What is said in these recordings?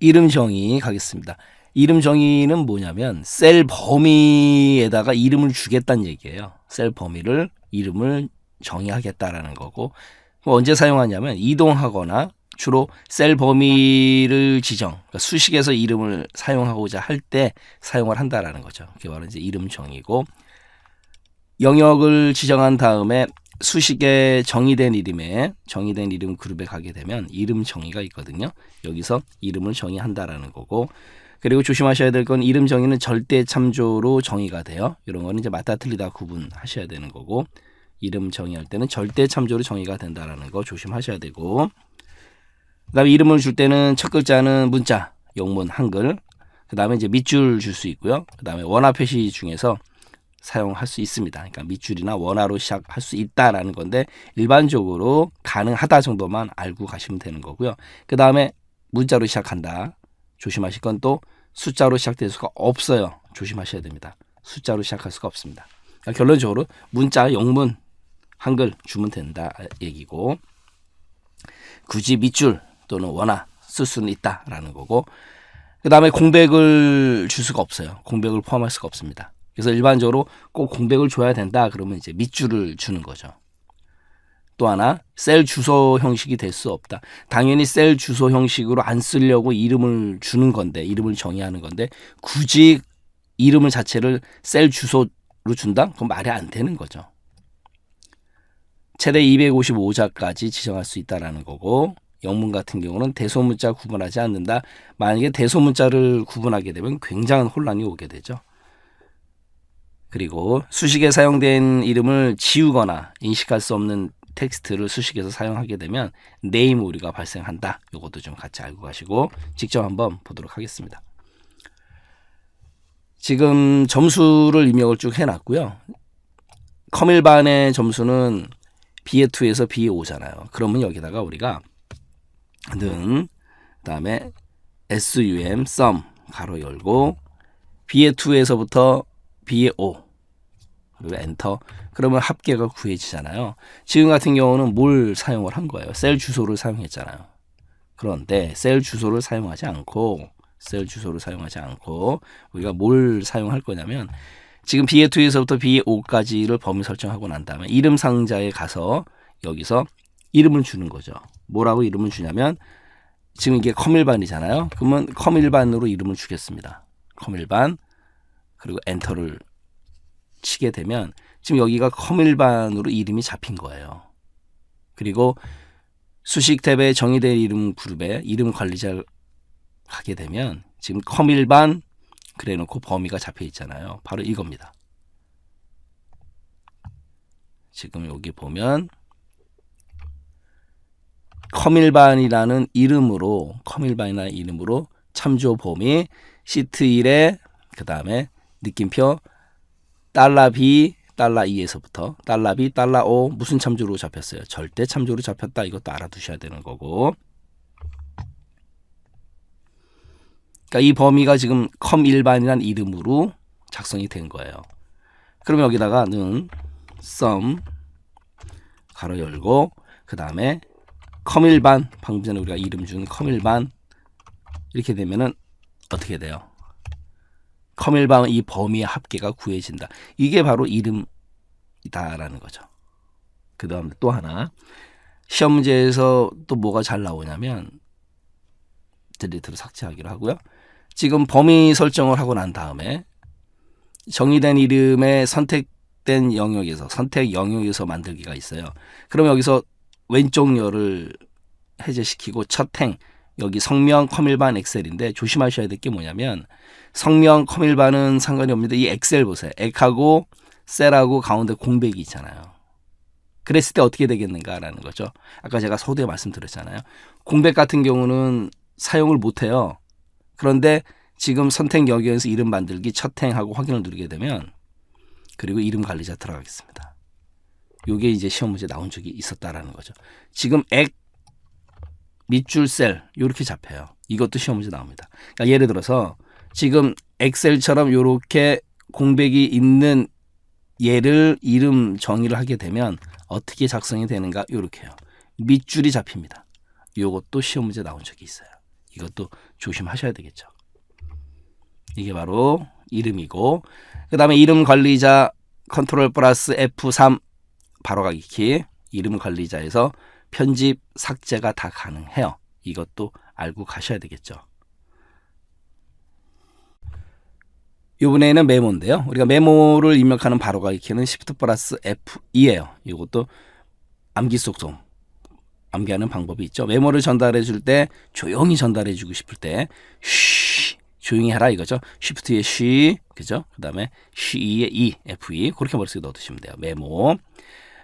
이름 정의 가겠습니다. 이름 정의는 뭐냐면 셀 범위에다가 이름을 주겠다는 얘기예요. 셀 범위를 이름을 정의하겠다라는 거고, 언제 사용하냐면 이동하거나 주로 셀 범위를 지정, 그러니까 수식에서 이름을 사용하고자 할 때 사용을 한다라는 거죠. 그게 바로 이제 이름 정의고, 영역을 지정한 다음에 수식에 정의된 이름 그룹에 가게 되면 이름 정의가 있거든요. 여기서 이름을 정의한다라는 거고, 그리고 조심하셔야 될 건 이름 정의는 절대 참조로 정의가 돼요. 이런 거는 이제 맞다 틀리다 구분하셔야 되는 거고, 이름 정의할 때는 절대 참조로 정의가 된다라는 거 조심하셔야 되고, 그다음에 이름을 줄 때는 첫 글자는 문자, 영문, 한글, 그다음에 이제 밑줄 줄 수 있고요. 그다음에 원화 표시 중에서 사용할 수 있습니다. 그러니까 밑줄이나 원화로 시작할 수 있다라는 건데 일반적으로 가능하다 정도만 알고 가시면 되는 거고요. 그다음에 문자로 시작한다. 조심하실 건 또 숫자로 시작될 수가 없어요. 조심하셔야 됩니다. 숫자로 시작할 수가 없습니다. 그러니까 결론적으로 문자, 영문, 한글 주면 된다 얘기고, 굳이 밑줄 또는 원화 쓸 수는 있다라는 거고, 그다음에 공백을 줄 수가 없어요. 공백을 포함할 수가 없습니다. 그래서 일반적으로 꼭 공백을 줘야 된다 그러면 이제 밑줄을 주는 거죠. 또 하나, 셀 주소 형식이 될 수 없다. 당연히 셀 주소 형식으로 안 쓰려고 이름을 주는 건데, 이름을 정의하는 건데 굳이 이름을 자체를 셀 주소로 준다? 그건 말이 안 되는 거죠. 최대 255자까지 지정할 수 있다라는 거고, 영문 같은 경우는 대소문자 구분하지 않는다. 만약에 대소문자를 구분하게 되면 굉장한 혼란이 오게 되죠. 그리고 수식에 사용된 이름을 지우거나 인식할 수 없는 텍스트를 수식에서 사용하게 되면 네임 오류가 발생한다. 이것도 좀 같이 알고 가시고 직접 한번 보도록 하겠습니다. 지금 점수를 입력을 쭉 해놨고요. 컴일반의 점수는 B의 2에서 B의 5잖아요. 그러면 여기다가 우리가 는 그다음에 SUM sum 가로 열고 B의 2에서부터 B의 5 그리고 엔터. 그러면 합계가 구해지잖아요. 지금 같은 경우는 뭘 사용을 한 거예요? 셀 주소를 사용했잖아요. 그런데 셀 주소를 사용하지 않고 우리가 뭘 사용할 거냐면, 지금 B의 2에서부터 B의 5까지를 범위 설정하고 난 다음에 이름 상자에 가서 여기서 이름을 주는 거죠. 뭐라고 이름을 주냐면, 지금 이게 컴일반이잖아요. 그러면 컴일반으로 이름을 주겠습니다. 컴일반. 그리고 엔터를 치게 되면 지금 여기가 컴일반으로 이름이 잡힌 거예요. 그리고 수식 탭에 정의된 이름 그룹에 이름 관리자를 하게 되면 지금 컴일반 그래 놓고 범위가 잡혀 있잖아요. 바로 이겁니다. 지금 여기 보면 컴일반이라는 이름으로 참조 범위 시트 1에 그다음에 느낌표 $B, $2에서부터 $B, $5 무슨 참조로 잡혔어요? 절대 참조로 잡혔다. 이것도 알아두셔야 되는 거고, 그러니까 이 범위가 지금 컴일반이라는 이름으로 작성이 된 거예요. 그럼 여기다가는 sum 가로 열고 그 다음에 컴일반, 방금 전에 우리가 이름 준 컴일반 이렇게 되면은 어떻게 돼요? 컴일반 이 범위의 합계가 구해진다. 이게 바로 이름이다라는 거죠. 그 다음에 또 하나, 시험 문제에서 또 뭐가 잘 나오냐면, 딜리트로 삭제하기로 하고요. 지금 범위 설정을 하고 난 다음에 정의된 이름의 선택된 영역에서 선택 영역에서 만들기가 있어요. 그럼 여기서 왼쪽 열을 해제시키고 첫 행 여기 성명 컴일반 엑셀인데 조심하셔야 될 게 뭐냐면, 성명 컴일반은 상관이 없는데 이 엑셀 보세요. 액하고 셀하고 가운데 공백이 있잖아요. 그랬을 때 어떻게 되겠는가라는 거죠. 아까 제가 서두에 말씀드렸잖아요. 공백 같은 경우는 사용을 못해요. 그런데 지금 선택 영역에서 이름 만들기 첫 행하고 확인을 누르게 되면, 그리고 이름 관리자 들어가겠습니다. 이게 이제 시험 문제 나온 적이 있었다라는 거죠. 지금 액 밑줄 셀 이렇게 잡혀요. 이것도 시험 문제 나옵니다. 그러니까 예를 들어서 지금 엑셀처럼 이렇게 공백이 있는 얘를 이름 정의를 하게 되면 어떻게 작성이 되는가? 이렇게요. 밑줄이 잡힙니다. 이것도 시험 문제 나온 적이 있어요. 이것도 조심하셔야 되겠죠. 이게 바로 이름이고, 그 다음에 이름 관리자 컨트롤 플러스 F3 바로가기 키, 이름 관리자에서 편집, 삭제가 다 가능해요. 이것도 알고 가셔야 되겠죠. 이번에는 메모인데요. 우리가 메모를 입력하는 바로가기 키는 Shift 플러스 F2예요. 이것도 암기 속성, 암기하는 방법이 있죠. 메모를 전달해 줄 때 조용히 전달해 주고 싶을 때 쉬, 조용히 해라 이거죠. Shift의 쉬, 그죠? 그 다음에 쉬의 E, F2 그렇게 머릿속에 넣어두시면 돼요.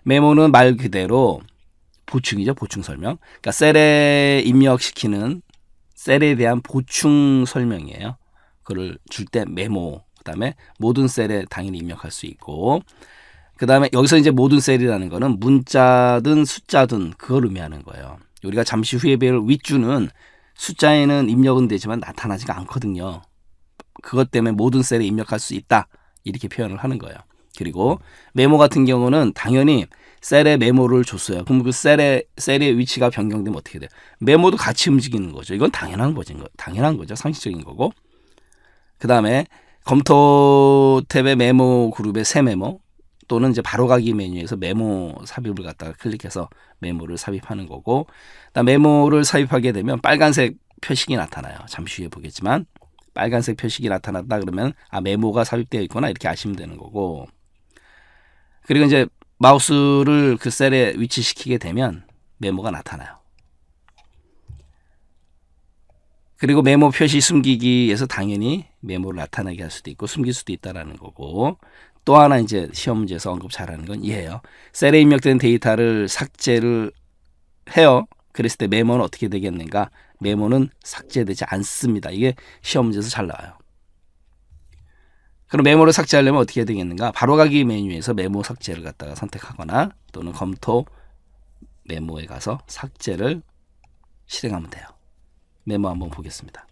메모는 말 그대로 보충이죠. 보충 설명. 그러니까 셀에 입력시키는 셀에 대한 보충 설명이에요. 그걸 줄 때 메모, 그 다음에 모든 셀에 당연히 입력할 수 있고, 그 다음에 여기서 이제 모든 셀이라는 거는 문자든 숫자든 그걸 의미하는 거예요. 우리가 잠시 후에 배울 윗줄은 숫자에는 입력은 되지만 나타나지가 않거든요. 그것 때문에 모든 셀에 입력할 수 있다, 이렇게 표현을 하는 거예요. 그리고 메모 같은 경우는 당연히 셀에 메모를 줬어요. 그럼 그 셀의 위치가 변경되면 어떻게 돼요? 메모도 같이 움직이는 거죠. 이건 당연한 거죠. 상식적인 거고. 그 다음에 검토 탭의 메모 그룹의 새 메모, 또는 이제 바로가기 메뉴에서 메모 삽입을 갖다가 클릭해서 메모를 삽입하는 거고, 그다음 메모를 삽입하게 되면 빨간색 표식이 나타나요. 잠시 후에 보겠지만 빨간색 표식이 나타났다 그러면 메모가 삽입되어 있구나, 이렇게 아시면 되는 거고, 그리고 이제 마우스를 그 셀에 위치시키게 되면 메모가 나타나요. 그리고 메모 표시 숨기기에서 당연히 메모를 나타나게 할 수도 있고 숨길 수도 있다라는 거고, 또 하나 이제 시험 문제에서 언급 잘하는 건 이해요. 셀에 입력된 데이터를 삭제를 해요. 그랬을 때 메모는 어떻게 되겠는가? 메모는 삭제되지 않습니다. 이게 시험 문제에서 잘 나와요. 그럼 메모를 삭제하려면 어떻게 해야 되겠는가? 바로가기 메뉴에서 메모 삭제를 갖다가 선택하거나 또는 검토 메모에 가서 삭제를 실행하면 돼요. 메모 한번 보겠습니다.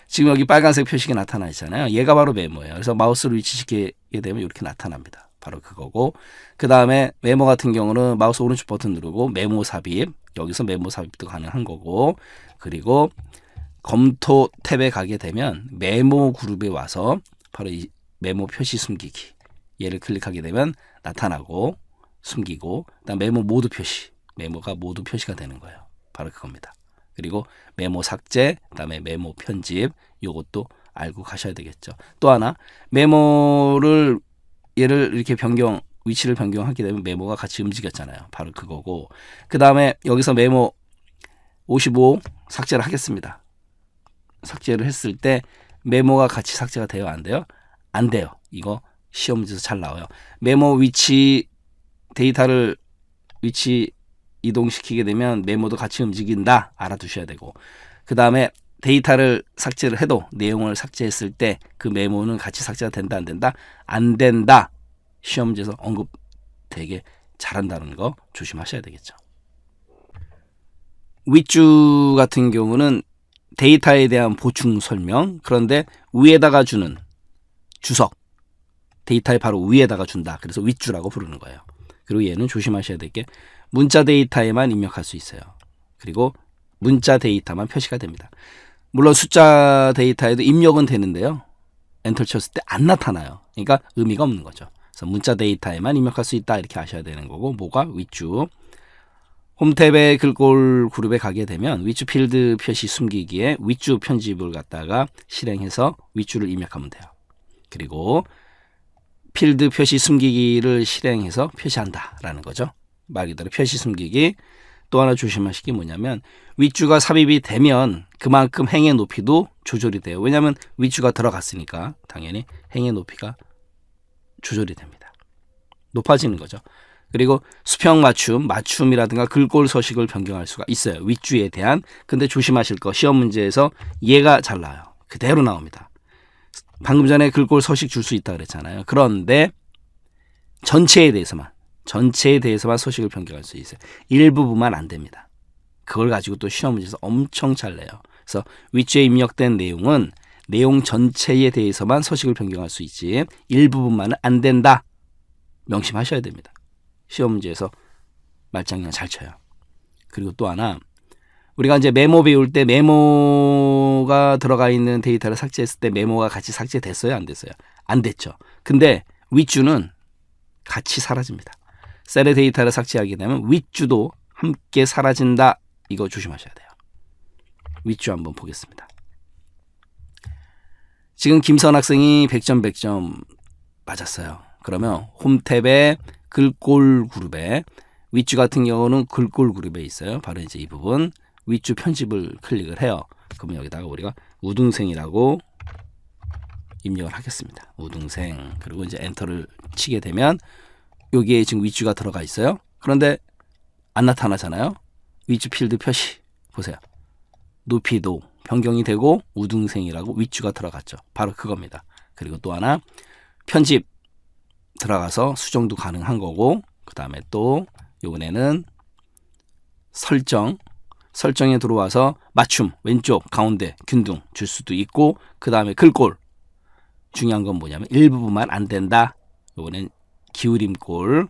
지금 여기 빨간색 표식이 나타나 있잖아요. 얘가 바로 메모예요. 그래서 마우스를 위치시키게 되면 이렇게 나타납니다. 바로 그거고, 그 다음에 메모 같은 경우는 마우스 오른쪽 버튼 누르고 메모 삽입, 여기서 메모 삽입도 가능한 거고, 그리고 검토 탭에 가게 되면 메모 그룹에 와서 바로 이 메모 표시 숨기기, 얘를 클릭하게 되면 나타나고 숨기고, 그다음 메모 모두 표시, 메모가 모두 표시가 되는 거예요. 바로 그겁니다. 그리고 메모 삭제, 그다음에 메모 편집, 요것도 알고 가셔야 되겠죠. 또 하나, 메모를 얘를 이렇게 위치를 변경하게 되면 메모가 같이 움직였잖아요. 바로 그거고, 그 다음에 여기서 메모 55 삭제를 하겠습니다. 삭제를 했을 때 메모가 같이 삭제가 돼요, 안 돼요? 안 돼요. 이거 시험 문제에서 잘 나와요. 메모 위치, 데이터를 위치 이동시키게 되면 메모도 같이 움직인다, 알아두셔야 되고, 그 다음에 데이터를 삭제를 해도 내용을 삭제했을 때 그 메모는 같이 삭제가 된다, 안 된다? 안 된다. 시험 문제에서 언급 되게 잘한다는 거 조심하셔야 되겠죠. 윗줄 같은 경우는 데이터에 대한 보충 설명, 그런데 위에다가 주는 주석, 데이터의 바로 위에다가 준다. 그래서 윗줄이라고 부르는 거예요. 그리고 얘는 조심하셔야 될 게 문자 데이터에만 입력할 수 있어요. 그리고 문자 데이터만 표시가 됩니다. 물론 숫자 데이터에도 입력은 되는데요, 엔터 쳤을 때 안 나타나요. 그러니까 의미가 없는 거죠. 그래서 문자 데이터에만 입력할 수 있다, 이렇게 아셔야 되는 거고, 뭐가 윗줄. 홈 탭의 글꼴 그룹에 가게 되면 윗줄 필드 표시 숨기기에 윗줄 편집을 갖다가 실행해서 윗줄을 입력하면 돼요. 그리고 필드 표시 숨기기를 실행해서 표시한다라는 거죠. 말 그대로 표시 숨기기. 또 하나 조심하실 게 뭐냐면 윗줄가 삽입이 되면 그만큼 행의 높이도 조절이 돼요. 왜냐하면 윗줄가 들어갔으니까 당연히 행의 높이가 조절이 됩니다. 높아지는 거죠. 그리고 수평 맞춤이라든가 글꼴 서식을 변경할 수가 있어요. 윗줄에 대한. 근데 조심하실 거, 시험 문제에서 얘가 잘 나와요. 그대로 나옵니다. 방금 전에 글꼴 서식 줄 수 있다 그랬잖아요. 그런데 전체에 대해서만 서식을 변경할 수 있어요. 일부분만 안 됩니다. 그걸 가지고 또 시험 문제에서 엄청 잘 내요. 그래서 윗줄에 입력된 내용은 내용 전체에 대해서만 서식을 변경할 수 있지 일부분만은 안 된다. 명심하셔야 됩니다. 시험 문제에서 말장난 잘 쳐요. 그리고 또 하나, 우리가 이제 메모 배울 때 메모가 들어가 있는 데이터를 삭제했을 때 메모가 같이 삭제됐어요? 안 됐어요? 안 됐죠. 근데 윗줄은 같이 사라집니다. 셀의 데이터를 삭제하게 되면 윗줄도 함께 사라진다. 이거 조심하셔야 돼요. 윗줄 한번 보겠습니다. 지금 김선 학생이 100점 100점 맞았어요. 그러면 홈 탭에 글꼴 그룹에 윗줄 같은 경우는 글꼴 그룹에 있어요. 바로 이제 이 부분 윗줄 편집을 클릭을 해요. 그러면 여기다가 우리가 우등생이라고 입력을 하겠습니다. 우등생. 그리고 이제 엔터를 치게 되면 여기에 지금 윗줄가 들어가 있어요. 그런데 안 나타나잖아요. 윗줄 필드 표시 보세요. 높이도 변경이 되고 우등생이라고 윗줄가 들어갔죠. 바로 그겁니다. 그리고 또 하나 편집 들어가서 수정도 가능한 거고, 그 다음에 또 요번에는 설정에 들어와서 맞춤 왼쪽 가운데 균등 줄 수도 있고, 그 다음에 글꼴 중요한 건 뭐냐면 일부분만 안 된다. 요번엔 기울임꼴,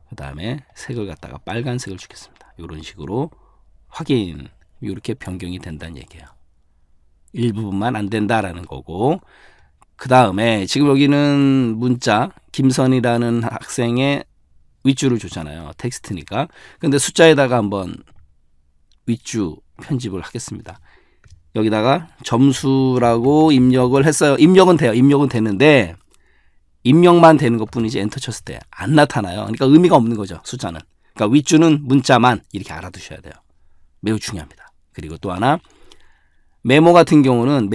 그 다음에 색을 갖다가 빨간색을 주겠습니다. 이런 식으로 확인, 이렇게 변경이 된다는 얘기예요. 일부분만 안 된다라는 거고, 그 다음에 지금 여기는 문자 김선이라는 학생의 윗줄을 줬잖아요. 텍스트니까. 근데 숫자에다가 한번 윗줄 편집을 하겠습니다. 여기다가 점수라고 입력을 했어요. 입력은 돼요. 입력은 되는데 입력만 되는 것뿐이지 엔터 쳤을 때 안 나타나요. 그러니까 의미가 없는 거죠. 숫자는. 그러니까 윗줄은 문자만 이렇게 알아두셔야 돼요. 매우 중요합니다. 그리고 또 하나 메모 같은 경우는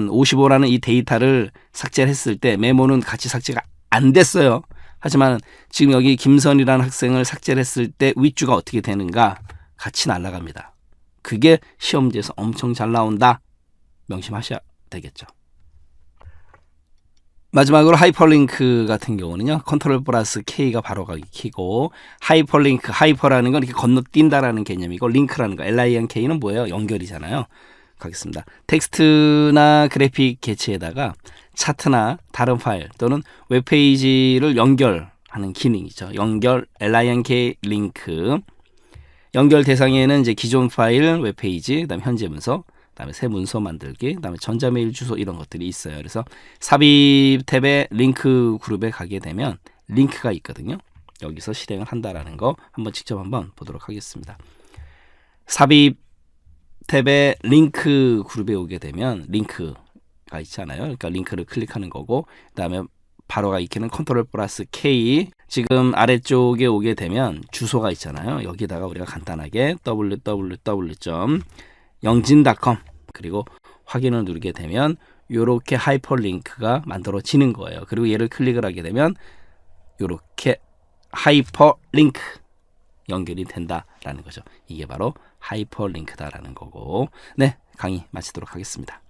55라는 이 데이터를 삭제를 했을 때 메모는 같이 삭제가 안 됐어요. 하지만 지금 여기 김선이라는 학생을 삭제를 했을 때 윗줄가 어떻게 되는가? 같이 날아갑니다. 그게 시험지에서 엄청 잘 나온다. 명심하셔야 되겠죠. 마지막으로 하이퍼링크 같은 경우는요. 컨트롤 플러스 K가 바로 가기 키고, 하이퍼링크, 하이퍼라는 건 이렇게 건너뛴다라는 개념이고, 링크라는 거, LINK는 뭐예요? 연결이잖아요. 가겠습니다. 텍스트나 그래픽 개체에다가 차트나 다른 파일 또는 웹페이지를 연결하는 기능이죠. 연결, LINK, 링크. 연결 대상에는 이제 기존 파일, 웹페이지, 그다음에 현재 문서, 그다음에 새 문서 만들기, 그다음에 전자메일 주소 이런 것들이 있어요. 그래서 삽입 탭에 링크 그룹에 가게 되면 링크가 있거든요. 여기서 실행을 한다라는 거 한번 직접 한번 보도록 하겠습니다. 삽입 탭에 링크 그룹에 오게 되면 링크가 있잖아요. 그러니까 링크를 클릭하는 거고, 그다음에 바로가 익히는 컨트롤 플러스 K. 지금 아래쪽에 오게 되면 주소가 있잖아요. 여기다가 우리가 간단하게 www.영진.com 그리고 확인을 누르게 되면 이렇게 하이퍼링크가 만들어지는 거예요. 그리고 얘를 클릭을 하게 되면 이렇게 하이퍼링크 연결이 된다라는 거죠. 이게 바로 하이퍼링크다라는 거고, 네, 강의 마치도록 하겠습니다.